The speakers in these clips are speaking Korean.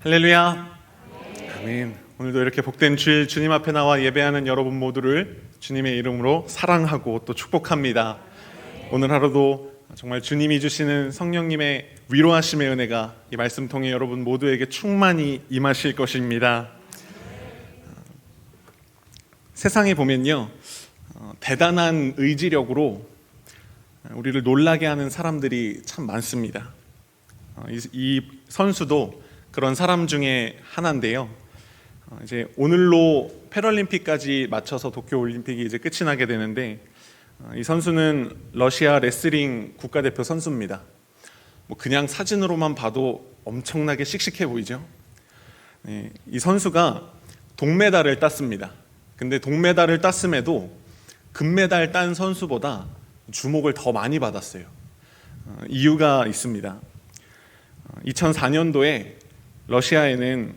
할렐루야. 아멘. 오늘도 이렇게 복된 주일 주님 앞에 나와 예배하는 여러분 모두를 주님의 이름으로 사랑하고 또 축복합니다. 오늘 하루도 정말 주님이 주시는 성령님의 위로하심의 은혜가 이 말씀 통해 여러분 모두에게 충만히 임하실 것입니다. 세상에 보면요, 대단한 의지력으로 우리를 놀라게 하는 사람들이 참 많습니다. 이 선수도 그런 사람 중에 하나인데요. 이제 오늘로 패럴림픽까지 맞춰서 도쿄올림픽이 이제 끝이 나게 되는데, 이 선수는 러시아 레슬링 국가대표 선수입니다. 그냥 사진으로만 봐도 엄청나게 씩씩해 보이죠. 이 선수가 동메달을 땄습니다. 근데 동메달을 땄음에도 금메달 딴 선수보다 주목을 더 많이 받았어요. 이유가 있습니다. 2004년도에 러시아에는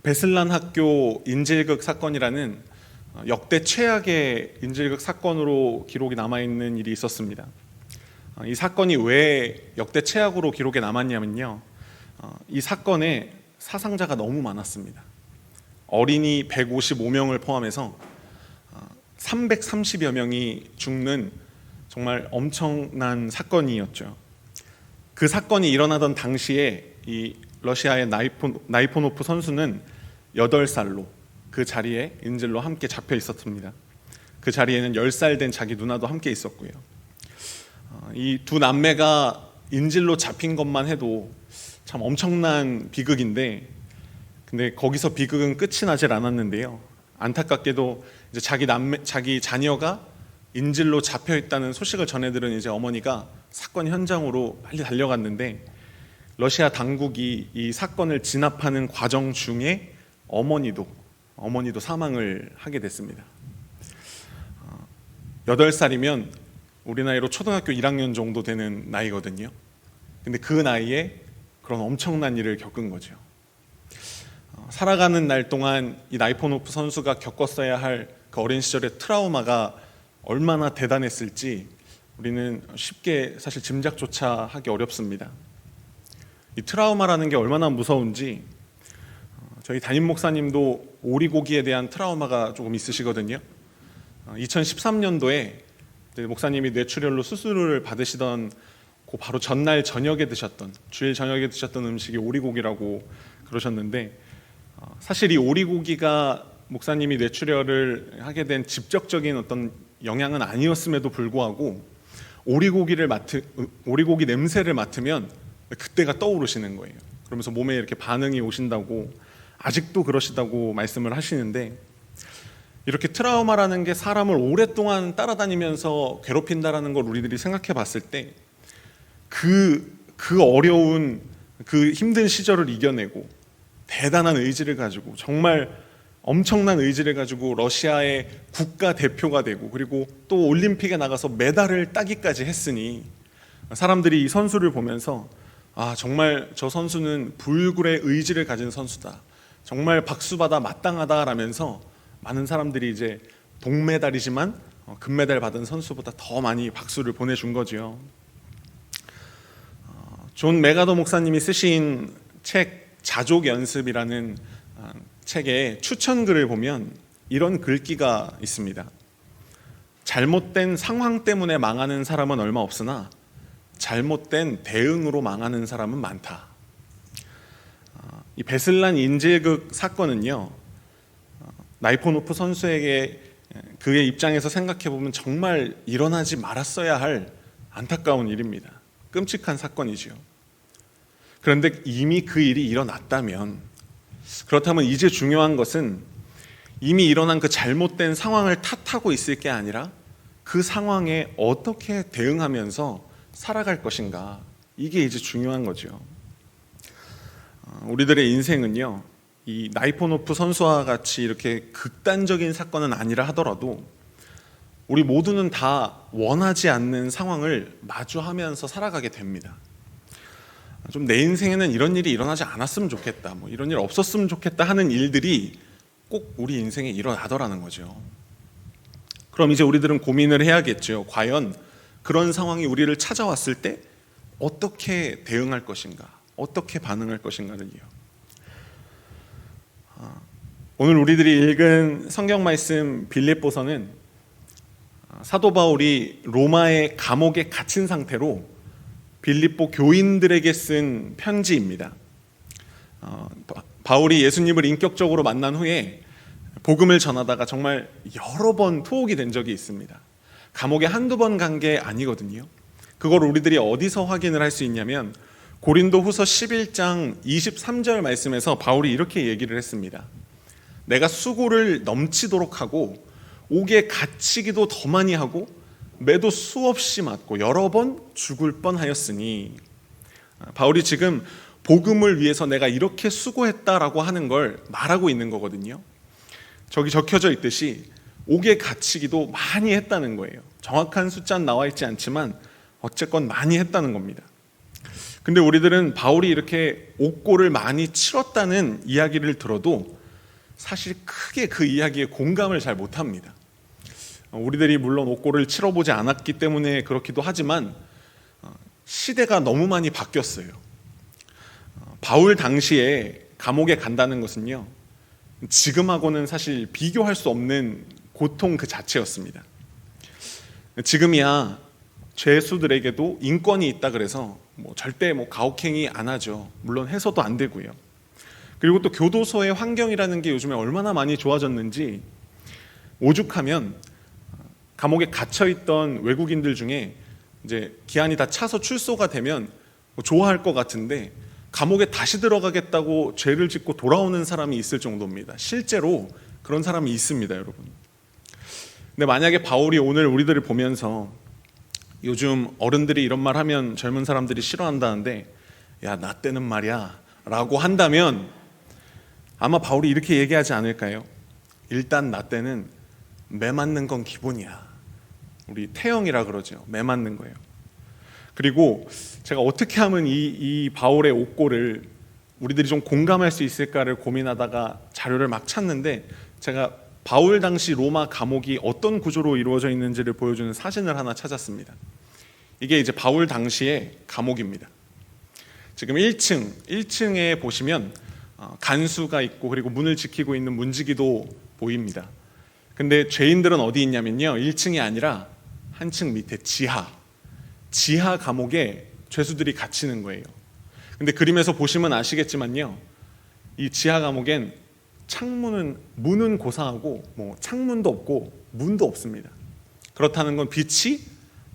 베슬란 학교 인질극 사건이라는 역대 최악의 인질극 사건으로 기록이 남아있는 일이 있었습니다. 이 사건이 왜 역대 최악으로 기록에 남았냐면요, 이 사건에 사상자가 너무 많았습니다. 어린이 155명을 포함해서 330여 명이 죽는 정말 엄청난 사건이었죠. 그 사건이 일어나던 당시에 이 러시아의 나이포노프 선수는 8살로 그 자리에 인질로 함께 잡혀 있었습니다. 그 자리에는 10살 된 자기 누나도 함께 있었고요. 이 두 남매가 인질로 잡힌 것만 해도 참 엄청난 비극인데, 근데 거기서 비극은 끝이 나질 않았는데요. 안타깝게도 이제 자기 자녀가 인질로 잡혀 있다는 소식을 전해들은 이제 어머니가 사건 현장으로 빨리 달려갔는데, 러시아 당국이 이 사건을 진압하는 과정 중에 어머니도 사망을 하게 됐습니다. 8살이면 우리 나이로 초등학교 1학년 정도 되는 나이거든요. 근데 그 나이에 그런 엄청난 일을 겪은 거죠. 살아가는 날 동안 이 나이포노프 선수가 겪었어야 할 그 어린 시절의 트라우마가 얼마나 대단했을지 우리는 쉽게 사실 짐작조차 하기 어렵습니다. 이 트라우마라는 게 얼마나 무서운지 저희 담임 목사님도 오리고기에 대한 트라우마가 조금 있으시거든요. 2013년도에 목사님이 뇌출혈로 수술을 받으시던 그 바로 전날 저녁에 드셨던, 주일 저녁에 드셨던 음식이 오리고기라고 그러셨는데, 사실 이 오리고기가 목사님이 뇌출혈을 하게 된 직접적인 어떤 영향은 아니었음에도 불구하고 오리고기 냄새를 맡으면 그때가 떠오르시는 거예요. 그러면서 몸에 이렇게 반응이 오신다고, 아직도 그러시다고 말씀을 하시는데, 이렇게 트라우마라는 게 사람을 오랫동안 따라다니면서 괴롭힌다라는 걸 우리들이 생각해 봤을 때 그 어려운 그 힘든 시절을 이겨내고 대단한 의지를 가지고, 정말 엄청난 의지를 가지고 러시아의 국가대표가 되고, 그리고 또 올림픽에 나가서 메달을 따기까지 했으니 사람들이 이 선수를 보면서 정말 저 선수는 불굴의 의지를 가진 선수다, 정말 박수받아 마땅하다라면서 많은 사람들이 이제 동메달이지만 금메달 받은 선수보다 더 많이 박수를 보내준 거죠. 존 메가더 목사님이 쓰신 책 자족 연습이라는 책의 추천글을 보면 이런 글귀가 있습니다. 잘못된 상황 때문에 망하는 사람은 얼마 없으나 잘못된 대응으로 망하는 사람은 많다. 이 베슬란 인질극 사건은요, 나이포노프 선수에게 그의 입장에서 생각해 보면 정말 일어나지 말았어야 할 안타까운 일입니다. 끔찍한 사건이죠. 그런데 이미 그 일이 일어났다면, 그렇다면 이제 중요한 것은 이미 일어난 그 잘못된 상황을 탓하고 있을 게 아니라 그 상황에 어떻게 대응하면서 살아갈 것인가, 이게 이제 중요한 거죠. 우리들의 인생은요, 이 나이포노프 선수와 같이 이렇게 극단적인 사건은 아니라 하더라도 우리 모두는 다 원하지 않는 상황을 마주하면서 살아가게 됩니다. 좀 내 인생에는 이런 일이 일어나지 않았으면 좋겠다, 이런 일 없었으면 좋겠다 하는 일들이 꼭 우리 인생에 일어나더라는 거죠. 그럼 이제 우리들은 고민을 해야겠죠. 과연 그런 상황이 우리를 찾아왔을 때 어떻게 대응할 것인가, 어떻게 반응할 것인가를요. 오늘 우리들이 읽은 성경 말씀 빌립보서는 사도 바울이 로마의 감옥에 갇힌 상태로 빌립보 교인들에게 쓴 편지입니다. 바울이 예수님을 인격적으로 만난 후에 복음을 전하다가 정말 여러 번 투옥이 된 적이 있습니다. 감옥에 한두 번 간 게 아니거든요. 그걸 우리들이 어디서 확인을 할 수 있냐면 고린도 후서 11장 23절 말씀에서 바울이 이렇게 얘기를 했습니다. 내가 수고를 넘치도록 하고 옥에 갇히기도 더 많이 하고 매도 수없이 맞고 여러 번 죽을 뻔하였으니, 바울이 지금 복음을 위해서 내가 이렇게 수고했다라고 하는 걸 말하고 있는 거거든요. 저기 적혀져 있듯이 옥에 갇히기도 많이 했다는 거예요. 정확한 숫자는 나와 있지 않지만 어쨌건 많이 했다는 겁니다. 근데 우리들은 바울이 이렇게 옥고를 많이 치렀다는 이야기를 들어도 사실 크게 그 이야기에 공감을 잘 못합니다. 우리들이 물론 옥고를 치러보지 않았기 때문에 그렇기도 하지만 시대가 너무 많이 바뀌었어요. 바울 당시에 감옥에 간다는 것은요, 지금하고는 사실 비교할 수 없는 고통 그 자체였습니다. 지금이야 죄수들에게도 인권이 있다 그래서 절대 가혹행위 안 하죠. 물론 해서도 안 되고요. 그리고 또 교도소의 환경이라는 게 요즘에 얼마나 많이 좋아졌는지, 오죽하면 감옥에 갇혀있던 외국인들 중에 이제 기한이 다 차서 출소가 되면 좋아할 것 같은데 감옥에 다시 들어가겠다고 죄를 짓고 돌아오는 사람이 있을 정도입니다. 실제로 그런 사람이 있습니다, 여러분. 근데 만약에 바울이 오늘 우리들을 보면서 요즘 어른들이 이런 말 하면 젊은 사람들이 싫어한다는데, 야, 나 때는 말이야 라고 한다면 아마 바울이 이렇게 얘기하지 않을까요? 일단 나 때는 매 맞는 건 기본이야. 우리 태형이라 그러죠. 매 맞는 거예요. 그리고 제가 어떻게 하면 이 바울의 옥고를 우리들이 좀 공감할 수 있을까를 고민하다가 자료를 막 찾는데, 제가 바울 당시 로마 감옥이 어떤 구조로 이루어져 있는지를 보여주는 사진을 하나 찾았습니다. 이게 이제 바울 당시의 감옥입니다. 지금 1층에 보시면 간수가 있고 그리고 문을 지키고 있는 문지기도 보입니다. 근데 죄인들은 어디 있냐면요, 1층이 아니라 한층 밑에 지하 감옥에 죄수들이 갇히는 거예요. 근데 그림에서 보시면 아시겠지만요, 이 지하 감옥엔 문은 고사하고 창문도 없고 문도 없습니다. 그렇다는 건 빛이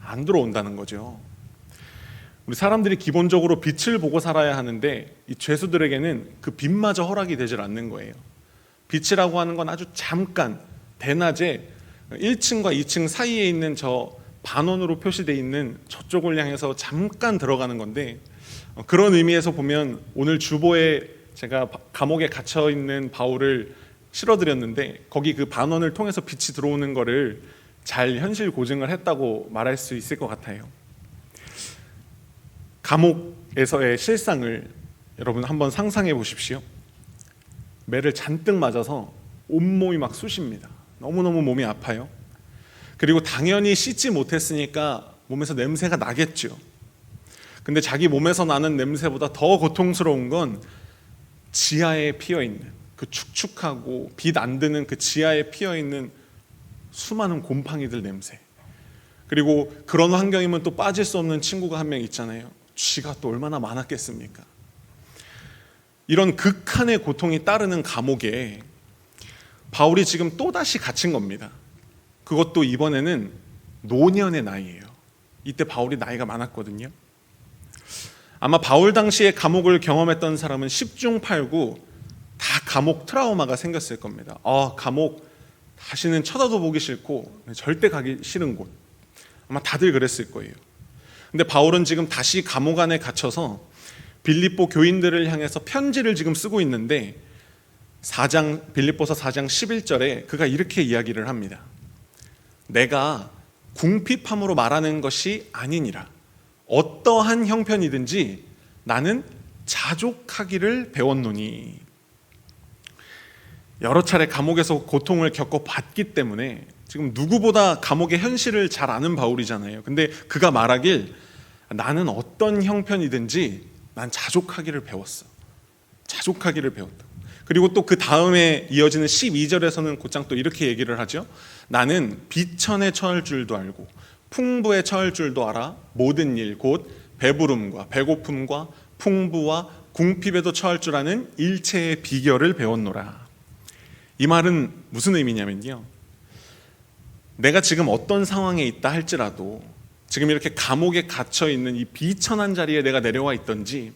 안 들어온다는 거죠. 우리 사람들이 기본적으로 빛을 보고 살아야 하는데 이 죄수들에게는 그 빛마저 허락이 되질 않는 거예요. 빛이라고 하는 건 아주 잠깐 대낮에 1층과 2층 사이에 있는 저 반원으로 표시되어 있는 저쪽을 향해서 잠깐 들어가는 건데, 그런 의미에서 보면 오늘 주보에 제가 감옥에 갇혀 있는 바울을 실어드렸는데 거기 그 반원을 통해서 빛이 들어오는 거를 잘 현실 고증을 했다고 말할 수 있을 것 같아요. 감옥에서의 실상을 여러분 한번 상상해 보십시오. 매를 잔뜩 맞아서 온몸이 막 쑤십니다. 너무너무 몸이 아파요. 그리고 당연히 씻지 못했으니까 몸에서 냄새가 나겠죠. 근데 자기 몸에서 나는 냄새보다 더 고통스러운 건 지하에 피어있는 그 축축하고 빛 안 드는 그 지하에 피어있는 수많은 곰팡이들 냄새. 그리고 그런 환경이면 또 빠질 수 없는 친구가 한 명 있잖아요. 쥐가 또 얼마나 많았겠습니까? 이런 극한의 고통이 따르는 감옥에 바울이 지금 또다시 갇힌 겁니다. 그것도 이번에는 노년의 나이예요. 이때 바울이 나이가 많았거든요. 아마 바울 당시에 감옥을 경험했던 사람은 10중 8구 다 감옥 트라우마가 생겼을 겁니다. 감옥 다시는 쳐다도 보기 싫고 절대 가기 싫은 곳. 아마 다들 그랬을 거예요. 근데 바울은 지금 다시 감옥 안에 갇혀서 빌립보 교인들을 향해서 편지를 지금 쓰고 있는데 빌립보서 4장 11절에 그가 이렇게 이야기를 합니다. 내가 궁핍함으로 말하는 것이 아니니라. 어떠한 형편이든지 나는 자족하기를 배웠노니. 여러 차례 감옥에서 고통을 겪어봤기 때문에 지금 누구보다 감옥의 현실을 잘 아는 바울이잖아요. 근데 그가 말하길 나는 어떤 형편이든지 난 자족하기를 배웠어. 자족하기를 배웠다. 그리고 또 그 다음에 이어지는 12절에서는 곧장 또 이렇게 얘기를 하죠. 나는 비천에 처할 줄도 알고 풍부에 처할 줄도 알아. 모든 일 곧 배부름과 배고픔과 풍부와 궁핍에도 처할 줄 아는 일체의 비결을 배웠노라. 이 말은 무슨 의미냐면요, 내가 지금 어떤 상황에 있다 할지라도 지금 이렇게 감옥에 갇혀 있는 이 비천한 자리에 내가 내려와 있든지,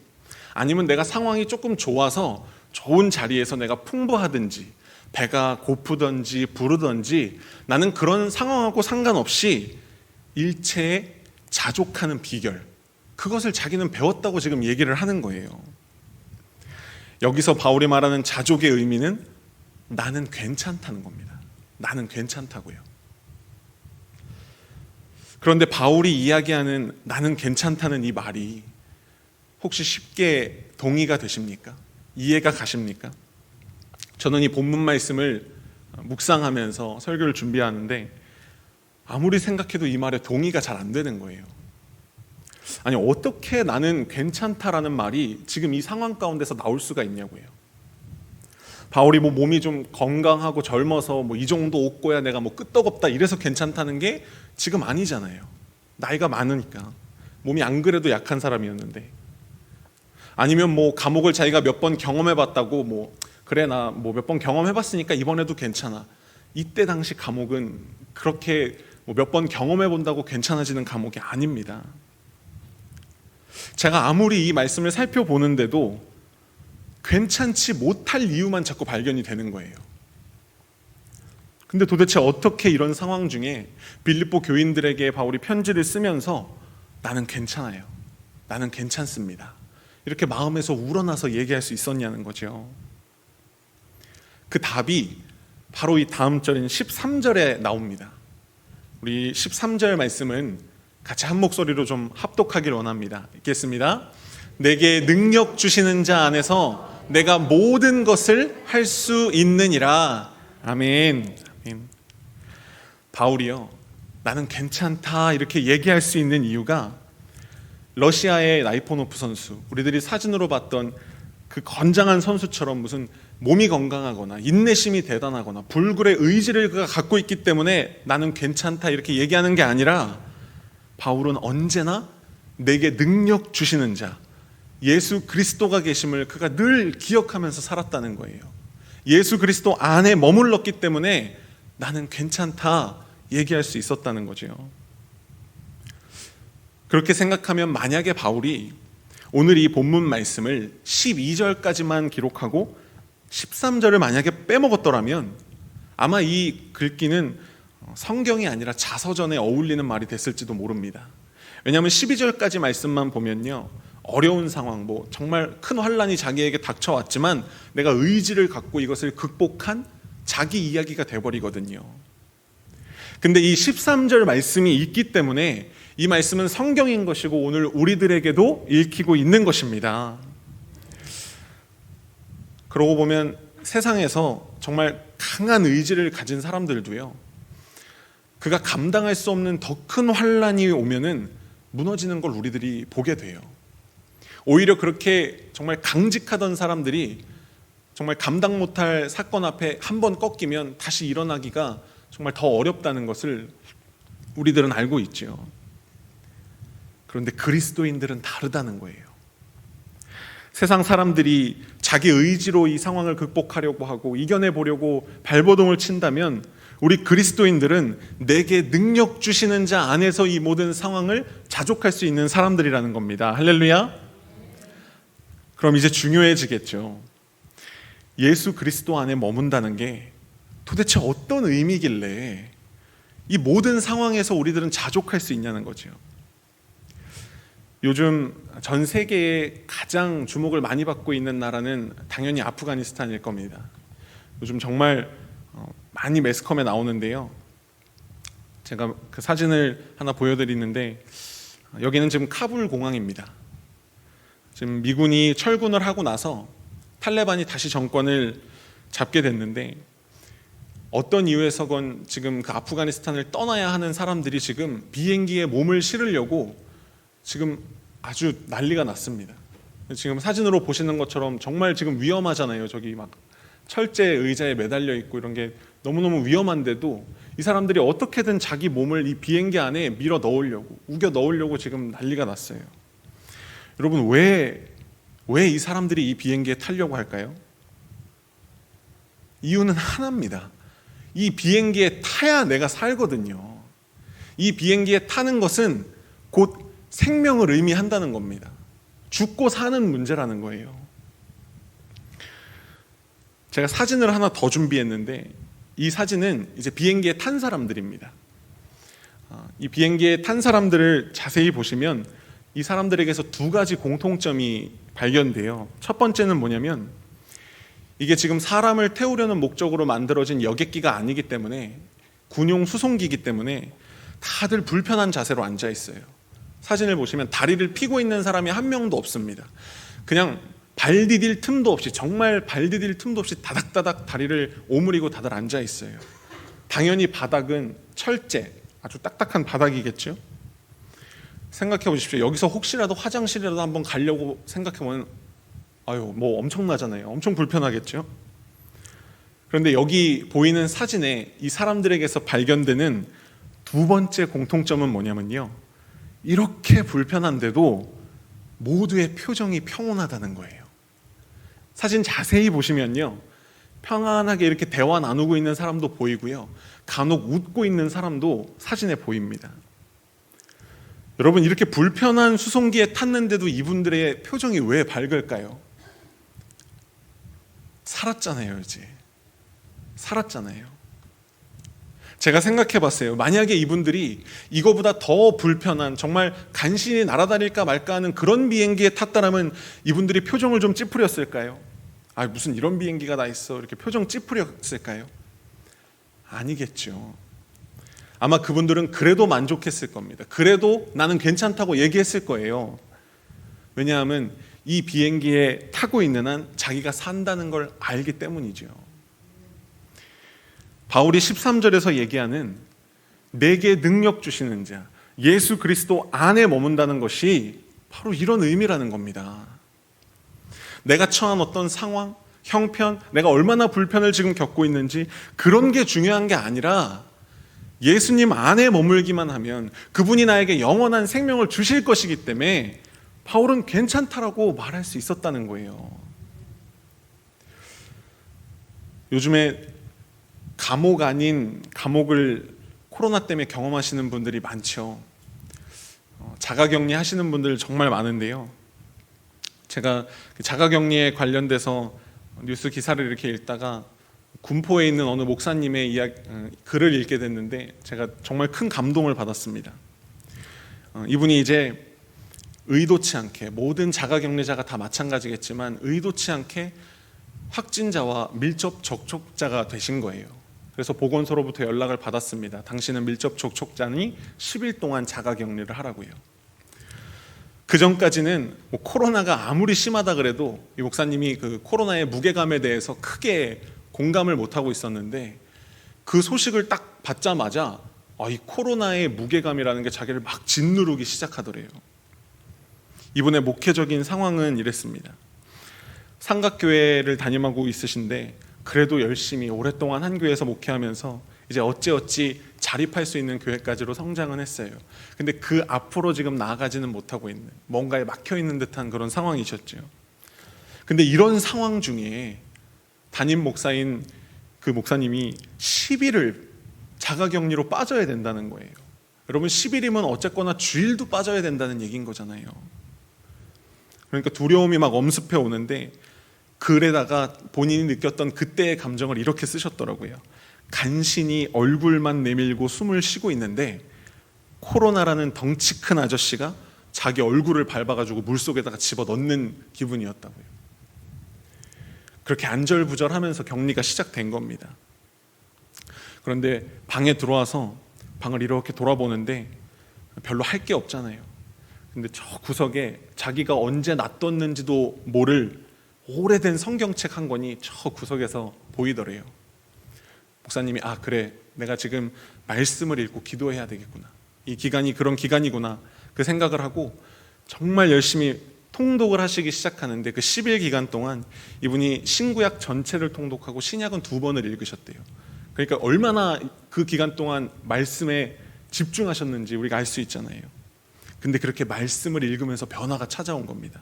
아니면 내가 상황이 조금 좋아서 좋은 자리에서 내가 풍부하든지 배가 고프든지 부르든지, 나는 그런 상황하고 상관없이 일체에 자족하는 비결, 그것을 자기는 배웠다고 지금 얘기를 하는 거예요. 여기서 바울이 말하는 자족의 의미는 나는 괜찮다는 겁니다. 나는 괜찮다고요. 그런데 바울이 이야기하는 나는 괜찮다는 이 말이 혹시 쉽게 동의가 되십니까? 이해가 가십니까? 저는 이 본문 말씀을 묵상하면서 설교를 준비하는데 아무리 생각해도 이 말에 동의가 잘 안 되는 거예요. 아니, 어떻게 나는 괜찮다라는 말이 지금 이 상황 가운데서 나올 수가 있냐고요. 바울이 몸이 좀 건강하고 젊어서 이 정도 옷고야 내가 끄떡없다 이래서 괜찮다는 게 지금 아니잖아요. 나이가 많으니까. 몸이 안 그래도 약한 사람이었는데, 아니면 감옥을 자기가 몇 번 경험해봤다고 그래 나 몇 번 경험해봤으니까 이번에도 괜찮아. 이때 당시 감옥은 그렇게 몇 번 경험해본다고 괜찮아지는 감옥이 아닙니다. 제가 아무리 이 말씀을 살펴보는데도 괜찮지 못할 이유만 자꾸 발견이 되는 거예요. 근데 도대체 어떻게 이런 상황 중에 빌립보 교인들에게 바울이 편지를 쓰면서 나는 괜찮아요, 나는 괜찮습니다, 이렇게 마음에서 우러나서 얘기할 수 있었냐는 거죠. 그 답이 바로 이 다음 절인 13절에 나옵니다. 우리 13절 말씀은 같이 한 목소리로 좀 합독하길 원합니다. 읽겠습니다. 내게 능력 주시는 자 안에서 내가 모든 것을 할 수 있느니라. 아멘. 아멘. 바울이요, 나는 괜찮다 이렇게 얘기할 수 있는 이유가 러시아의 나이포노프 선수, 우리들이 사진으로 봤던 그 건장한 선수처럼 무슨 몸이 건강하거나 인내심이 대단하거나 불굴의 의지를 그가 갖고 있기 때문에 나는 괜찮다 이렇게 얘기하는 게 아니라, 바울은 언제나 내게 능력 주시는 자 예수 그리스도가 계심을 그가 늘 기억하면서 살았다는 거예요. 예수 그리스도 안에 머물렀기 때문에 나는 괜찮다 얘기할 수 있었다는 거죠. 그렇게 생각하면 만약에 바울이 오늘 이 본문 말씀을 12절까지만 기록하고 13절을 만약에 빼먹었더라면 아마 이 글귀는 성경이 아니라 자서전에 어울리는 말이 됐을지도 모릅니다. 왜냐하면 12절까지 말씀만 보면요, 어려운 상황, 정말 큰 환란이 자기에게 닥쳐왔지만 내가 의지를 갖고 이것을 극복한 자기 이야기가 돼버리거든요. 근데 이 13절 말씀이 있기 때문에 이 말씀은 성경인 것이고 오늘 우리들에게도 읽히고 있는 것입니다. 그러고 보면 세상에서 정말 강한 의지를 가진 사람들도요, 그가 감당할 수 없는 더 큰 환란이 오면은 무너지는 걸 우리들이 보게 돼요. 오히려 그렇게 정말 강직하던 사람들이 정말 감당 못할 사건 앞에 한번 꺾이면 다시 일어나기가 정말 더 어렵다는 것을 우리들은 알고 있죠. 그런데 그리스도인들은 다르다는 거예요. 세상 사람들이 자기 의지로 이 상황을 극복하려고 하고 이겨내보려고 발버둥을 친다면, 우리 그리스도인들은 내게 능력 주시는 자 안에서 이 모든 상황을 자족할 수 있는 사람들이라는 겁니다. 할렐루야. 그럼 이제 중요해지겠죠. 예수 그리스도 안에 머문다는 게 도대체 어떤 의미길래 이 모든 상황에서 우리들은 자족할 수 있냐는 거죠. 요즘 전 세계에 가장 주목을 많이 받고 있는 나라는 당연히 아프가니스탄일 겁니다. 요즘 정말 많이 매스컴에 나오는데요, 제가 그 사진을 하나 보여드리는데, 여기는 지금 카불 공항입니다. 지금 미군이 철군을 하고 나서 탈레반이 다시 정권을 잡게 됐는데, 어떤 이유에서건 지금 그 아프가니스탄을 떠나야 하는 사람들이 지금 비행기에 몸을 실으려고 지금 아주 난리가 났습니다. 지금 사진으로 보시는 것처럼 정말 지금 위험하잖아요. 저기 막 철제 의자에 매달려 있고 이런 게 너무너무 위험한데도 이 사람들이 어떻게든 자기 몸을 이 비행기 안에 밀어 넣으려고, 우겨 넣으려고 지금 난리가 났어요. 여러분, 왜 이 사람들이 이 비행기에 타려고 할까요? 이유는 하나입니다. 이 비행기에 타야 내가 살거든요. 이 비행기에 타는 것은 곧 생명을 의미한다는 겁니다. 죽고 사는 문제라는 거예요. 제가 사진을 하나 더 준비했는데 이 사진은 이제 비행기에 탄 사람들입니다. 이 비행기에 탄 사람들을 자세히 보시면 이 사람들에게서 두 가지 공통점이 발견돼요. 첫 번째는 뭐냐면 이게 지금 사람을 태우려는 목적으로 만들어진 여객기가 아니기 때문에, 군용 수송기이기 때문에 다들 불편한 자세로 앉아 있어요. 사진을 보시면 다리를 펴고 있는 사람이 한 명도 없습니다. 그냥 발 디딜 틈도 없이, 정말 발 디딜 틈도 없이 다닥다닥 다리를 오므리고 다들 앉아 있어요. 당연히 바닥은 철제, 아주 딱딱한 바닥이겠죠. 생각해 보십시오. 여기서 혹시라도 화장실이라도 한번 가려고 생각해보면 뭐 엄청나잖아요. 엄청 불편하겠죠. 그런데 여기 보이는 사진에 이 사람들에게서 발견되는 두 번째 공통점은 뭐냐면요, 이렇게 불편한데도 모두의 표정이 평온하다는 거예요. 사진 자세히 보시면요, 평안하게 이렇게 대화 나누고 있는 사람도 보이고요, 간혹 웃고 있는 사람도 사진에 보입니다. 여러분, 이렇게 불편한 수송기에 탔는데도 이분들의 표정이 왜 밝을까요? 살았잖아요. 이제 살았잖아요. 제가 생각해 봤어요. 만약에 이분들이 이거보다 더 불편한, 정말 간신히 날아다닐까 말까 하는 그런 비행기에 탔다라면 이분들이 표정을 좀 찌푸렸을까요? 무슨 이런 비행기가 다 있어, 이렇게 표정 찌푸렸을까요? 아니겠죠. 아마 그분들은 그래도 만족했을 겁니다. 그래도 나는 괜찮다고 얘기했을 거예요. 왜냐하면 이 비행기에 타고 있는 한 자기가 산다는 걸 알기 때문이죠. 바울이 13절에서 얘기하는 내게 능력 주시는 자, 예수 그리스도 안에 머문다는 것이 바로 이런 의미라는 겁니다. 내가 처한 어떤 상황, 형편, 내가 얼마나 불편을 지금 겪고 있는지 그런 게 중요한 게 아니라 예수님 안에 머물기만 하면 그분이 나에게 영원한 생명을 주실 것이기 때문에 바울은 괜찮다라고 말할 수 있었다는 거예요. 요즘에 감옥 아닌 감옥을 코로나 때문에 경험하시는 분들이 많죠. 자가격리 하시는 분들 정말 많은데요, 제가 자가격리에 관련돼서 뉴스 기사를 이렇게 읽다가 군포에 있는 어느 목사님의 글을 읽게 됐는데 제가 정말 큰 감동을 받았습니다. 이분이 이제 의도치 않게, 모든 자가격리자가 다 마찬가지겠지만 의도치 않게 확진자와 밀접 접촉자가 되신 거예요. 그래서 보건소로부터 연락을 받았습니다. 당신은 밀접 접촉자니 10일 동안 자가격리를 하라고요. 그 전까지는 코로나가 아무리 심하다 그래도 이 목사님이 그 코로나의 무게감에 대해서 크게 공감을 못하고 있었는데 그 소식을 딱 받자마자 이 코로나의 무게감이라는 게 자기를 막 짓누르기 시작하더래요. 이분의 목회적인 상황은 이랬습니다. 삼각교회를 담임하고 있으신데 그래도 열심히 오랫동안 한 교회에서 목회하면서 이제 어찌어찌 자립할 수 있는 교회까지로 성장은 했어요. 근데 그 앞으로 지금 나아가지는 못하고 있는, 뭔가에 막혀있는 듯한 그런 상황이셨죠. 근데 이런 상황 중에 담임 목사인 그 목사님이 10일을 자가격리로 빠져야 된다는 거예요. 여러분, 10일이면 어쨌거나 주일도 빠져야 된다는 얘기인 거잖아요. 그러니까 두려움이 막 엄습해 오는데 글에다가 본인이 느꼈던 그때의 감정을 이렇게 쓰셨더라고요. 간신히 얼굴만 내밀고 숨을 쉬고 있는데 코로나라는 덩치 큰 아저씨가 자기 얼굴을 밟아가지고 물속에다가 집어넣는 기분이었다고요. 그렇게 안절부절하면서 격리가 시작된 겁니다. 그런데 방에 들어와서 방을 이렇게 돌아보는데 별로 할 게 없잖아요. 근데 저 구석에 자기가 언제 놔뒀는지도 모를 오래된 성경책 한 권이 저 구석에서 보이더래요. 목사님이 그래, 내가 지금 말씀을 읽고 기도해야 되겠구나, 이 기간이 그런 기간이구나, 그 생각을 하고 정말 열심히 통독을 하시기 시작하는데 그 10일 기간 동안 이분이 신구약 전체를 통독하고 신약은 2번을 읽으셨대요. 그러니까 얼마나 그 기간 동안 말씀에 집중하셨는지 우리가 알 수 있잖아요. 근데 그렇게 말씀을 읽으면서 변화가 찾아온 겁니다.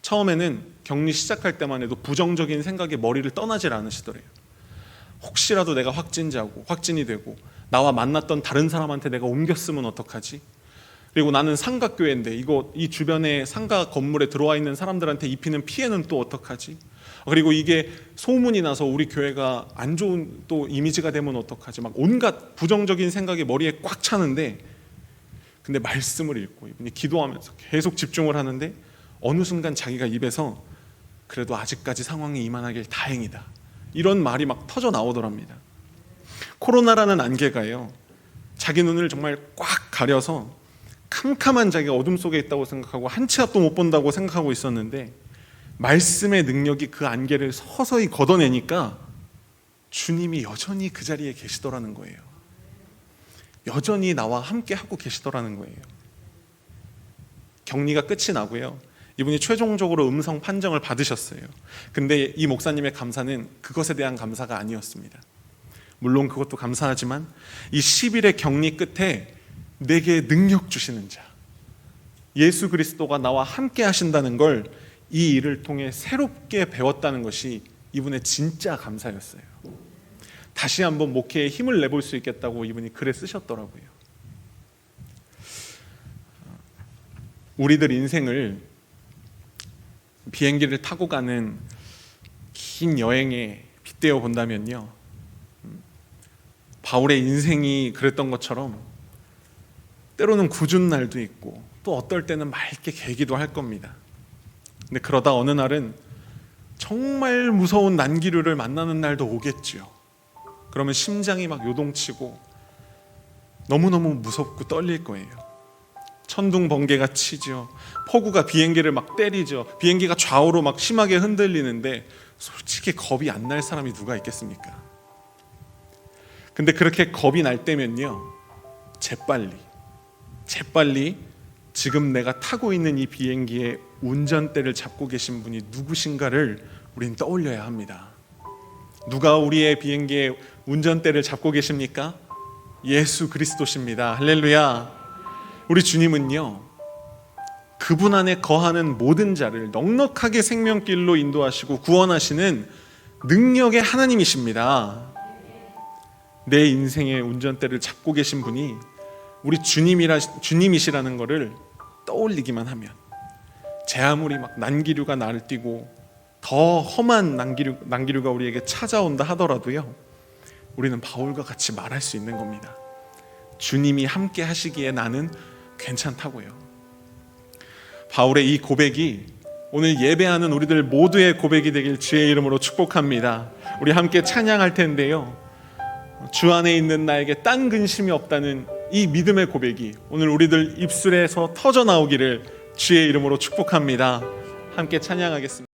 처음에는 격리 시작할 때만 해도 부정적인 생각이 머리를 떠나질 않으시더래요. 혹시라도 내가 확진이 되고 나와 만났던 다른 사람한테 내가 옮겼으면 어떡하지? 그리고 나는 상가교회인데 이 주변에 상가 건물에 들어와 있는 사람들한테 입히는 피해는 또 어떡하지? 그리고 이게 소문이 나서 우리 교회가 안 좋은 또 이미지가 되면 어떡하지? 막 온갖 부정적인 생각이 머리에 꽉 차는데, 근데 말씀을 읽고 이분이 기도하면서 계속 집중을 하는데 어느 순간 자기가 입에서 그래도 아직까지 상황이 이만하길 다행이다, 이런 말이 막 터져 나오더랍니다. 코로나라는 안개가요, 자기 눈을 정말 꽉 가려서 캄캄한 자기가 어둠 속에 있다고 생각하고 한 치 앞도 못 본다고 생각하고 있었는데, 말씀의 능력이 그 안개를 서서히 걷어내니까 주님이 여전히 그 자리에 계시더라는 거예요. 여전히 나와 함께 하고 계시더라는 거예요. 격리가 끝이 나고요, 이분이 최종적으로 음성 판정을 받으셨어요. 근데 이 목사님의 감사는 그것에 대한 감사가 아니었습니다. 물론 그것도 감사하지만 이 10일의 격리 끝에 내게 능력 주시는 자, 예수 그리스도가 나와 함께 하신다는 걸 이 일을 통해 새롭게 배웠다는 것이 이분의 진짜 감사였어요. 다시 한번 목회에 힘을 내볼 수 있겠다고 이분이 글에 쓰셨더라고요. 우리들 인생을 비행기를 타고 가는 긴 여행에 빗대어 본다면요, 바울의 인생이 그랬던 것처럼 때로는 굳은 날도 있고 또 어떨 때는 맑게 개기도 할 겁니다. 근데 그러다 어느 날은 정말 무서운 난기류를 만나는 날도 오겠죠. 그러면 심장이 막 요동치고 너무너무 무섭고 떨릴 거예요. 천둥 번개가 치죠. 폭우가 비행기를 막 때리죠. 비행기가 좌우로 막 심하게 흔들리는데 솔직히 겁이 안 날 사람이 누가 있겠습니까? 근데 그렇게 겁이 날 때면요, 재빨리 지금 내가 타고 있는 이 비행기의 운전대를 잡고 계신 분이 누구신가를 우린 떠올려야 합니다. 누가 우리의 비행기의 운전대를 잡고 계십니까? 예수 그리스도십니다. 할렐루야. 우리 주님은요, 그분 안에 거하는 모든 자를 넉넉하게 생명길로 인도하시고 구원하시는 능력의 하나님이십니다. 내 인생의 운전대를 잡고 계신 분이 우리 주님이시라는 것을 떠올리기만 하면, 제 아무리 막 난기류가 나를 띄고 더 험한 난기류가 우리에게 찾아온다 하더라도요, 우리는 바울과 같이 말할 수 있는 겁니다. 주님이 함께 하시기에 나는 괜찮다고요. 바울의 이 고백이 오늘 예배하는 우리들 모두의 고백이 되길 주의 이름으로 축복합니다. 우리 함께 찬양할 텐데요, 주 안에 있는 나에게 딴 근심이 없다는 이 믿음의 고백이 오늘 우리들 입술에서 터져 나오기를 주의 이름으로 축복합니다. 함께 찬양하겠습니다.